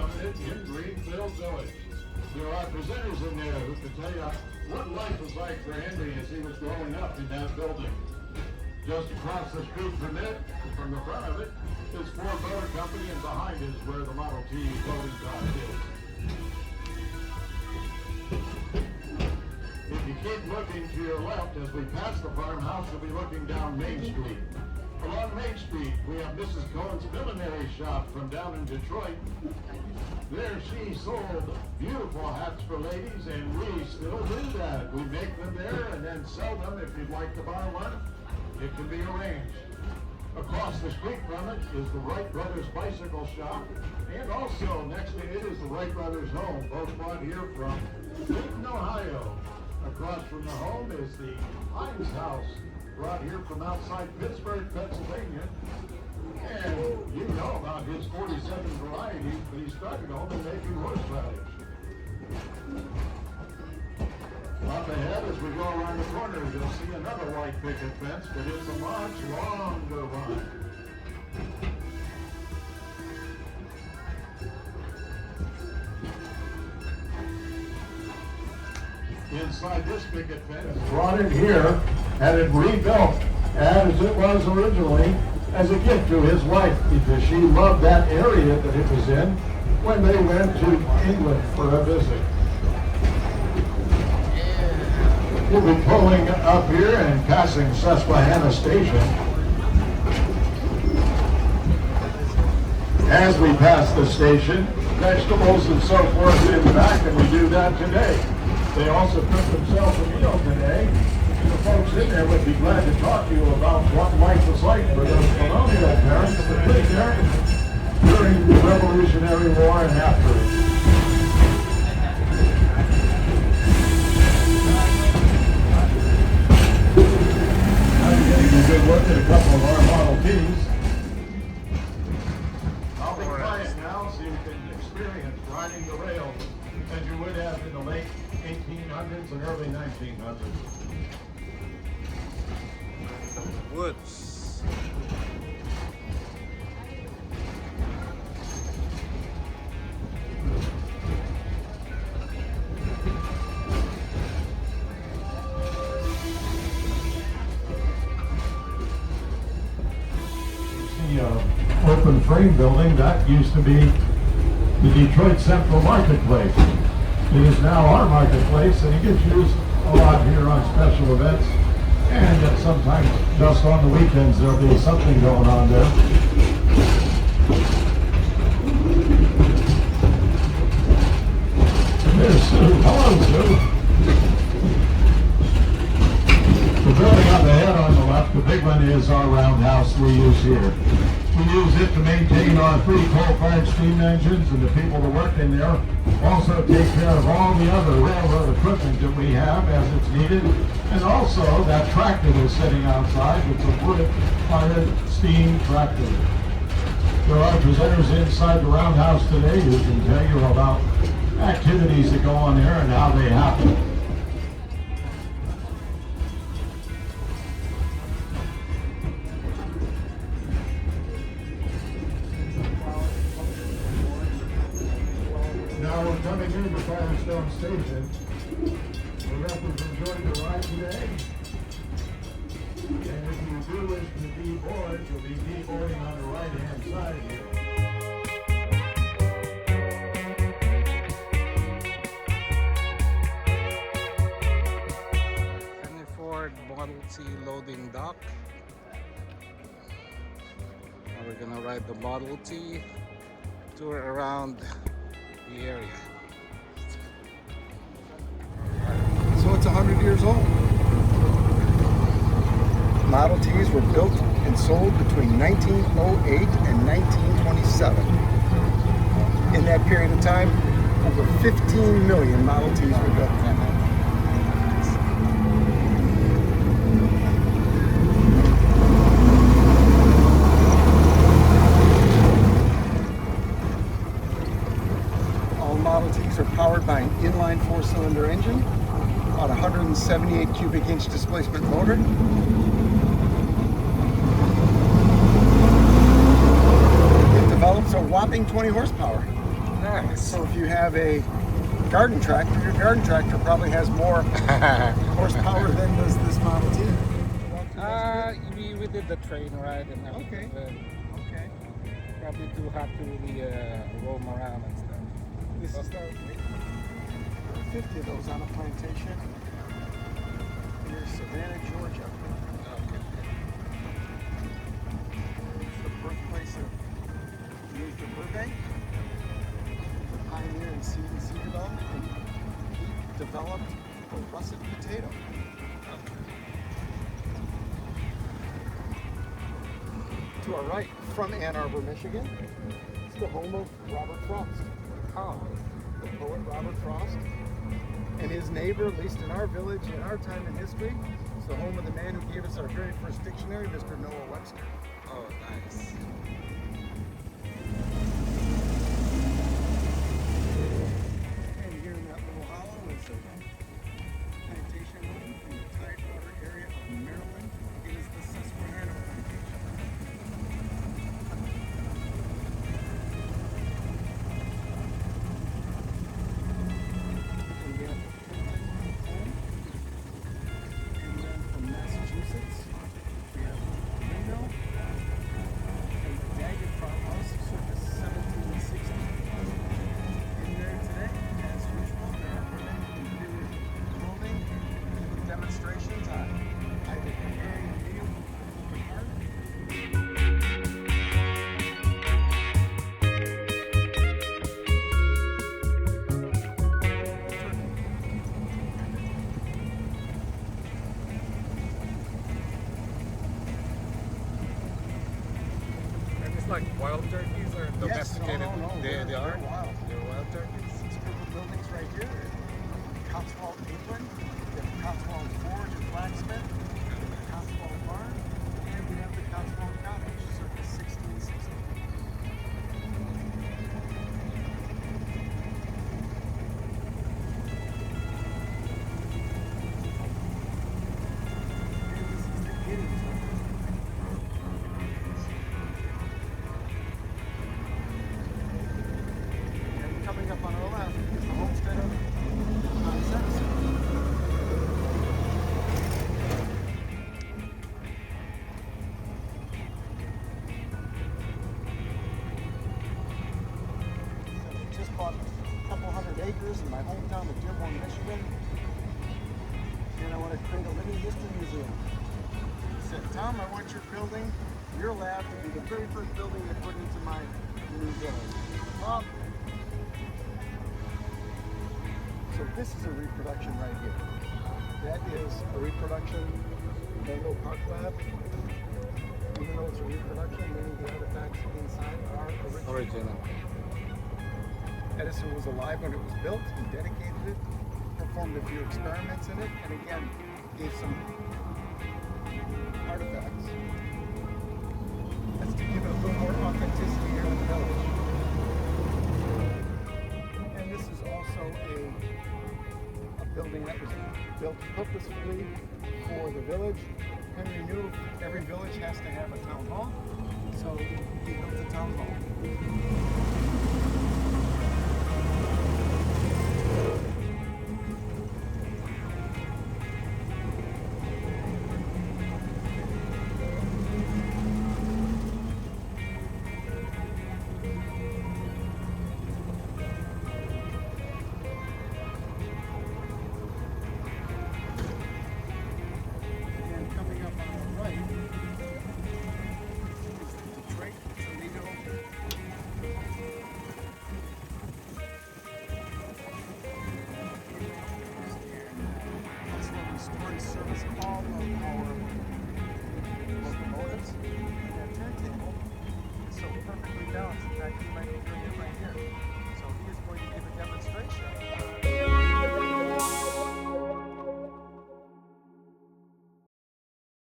prominent in Greenfield Village. There are presenters in there who can tell you what life was like for Henry as he was growing up in that building. Just across the street from it, from the front of it, is Ford Motor Company, and behind is where the Model T voting drive is. If you keep looking to your left as we pass the farmhouse, you'll be looking down Main Street. Along Main Street, we have Mrs. Cohen's millinery shop from down in Detroit. There she sold beautiful hats for ladies, and we still do that. We make them there and then sell them. If you'd like to buy one, it can be arranged. Across the street from it is the Wright Brothers Bicycle Shop, and also next to it is the Wright Brothers Home, both brought here from Dayton, Ohio. Across from the home is the Hines House, brought here from outside Pittsburgh, Pennsylvania. And you know about his 47 varieties, but he started only making horseradish. Up ahead, as we go around the corner, you'll see another white picket fence, but it's a much longer one. Inside this picket fence, brought in here, had it rebuilt as it was originally, as a gift to his wife, because she loved that area that it was in when they went to England for a visit. We'll be pulling up here and passing Susquehanna Station. As we pass the station, vegetables and so forth in the back, and we do that today. They also cook themselves a meal today. And the folks in there would be glad to talk to you about what life was like for those colonial parents that lived there during the Revolutionary War and after it. Now you're getting a good look at a couple of our Model Ts. I'll be quiet now so you can experience riding the rails as you would have in the late 1800s and early 1900s. Woods. The open frame building, that used to be the Detroit Central Marketplace. It is now our marketplace, and it gets used a lot here on special events. And sometimes just on the weekends there'll be something going on there. There's Sue. Hello, Sue. The building on the head on the left, the big one, is our roundhouse we use here. We use it to maintain our 3 coal-fired steam engines, and the people that work in there also take care of all the other railroad equipment that we have as it's needed. And also that tractor that's sitting outside, it's a wood-fired steam tractor. There are presenters inside the roundhouse today who can tell you about activities that go on there and how they happen. Now we're coming into Firestone Station. We hope you've enjoyed the ride today. And if you do wish to deboard, you'll be deboarding on the right-hand side here. Henry Ford Model T loading dock. Now we're gonna ride the Model T, tour around the area. So it's 100 years old. Model Ts were built and sold between 1908 and 1927. In that period of time, over 15 million Model Ts were built. All Model Ts are powered by an inline 4-cylinder engine on a 178 cubic inch displacement motor. It develops a whopping 20 horsepower. Nice. So if you have a garden tractor, your garden tractor probably has more horsepower than does this Model T. We did the train ride and everything. Okay. Okay. Probably too hot to really roam around and stuff. This is the 50 of those on a plantation near Savannah, Georgia. Okay. It's the birthplace of Mr. Burbank, the pioneer in seed and seed development, and he developed the russet potato. To our right, from Ann Arbor, Michigan, it's the home of Robert Frost. Oh. The poet Robert Frost. And his neighbor, at least in our village, in our time in history, is the home of the man who gave us our very first dictionary, Mr. Noah Webster. Oh, nice. And here in that little hollow is a plantation home in the Tidewater area of Maryland. It is the Susquehanna plantation. And we have the Portland home. And then from Massachusetts, we have Reno and the Daggett farmhouse, circa 1760. In there today, as usual, there are women who do clothing demonstrations on either comparing the medium or hard. And it's like wild turkeys or domesticated? No, They are? They're wild. They're wild turkeys? These group of buildings right here, Cotswold Apron, the Cotswold Forge and Blacksmith, the Cotswold Barn, and we have the Cotswold Cottage, circa 1660. And this is the Giddings home. And coming up on our left is the homestead of Thomas Edison. So we just bought a couple hundred acres in my hometown of Dearborn, Michigan. And I want to create a living history museum. He said, Tom, I want your building, your lab to be the very first building they put into my new village. Well, so this is a reproduction right here. That is a reproduction Mango Park Lab. Even though it's a reproduction, many of the artifacts inside are original. Original. Edison was alive when it was built. He dedicated it, performed a few experiments in it, and again, gave some artifacts. That's to give it a little more authenticity here in the village. And this is also a building that was built purposefully for the village. Henry knew every village has to have a town hall, so he built a town hall.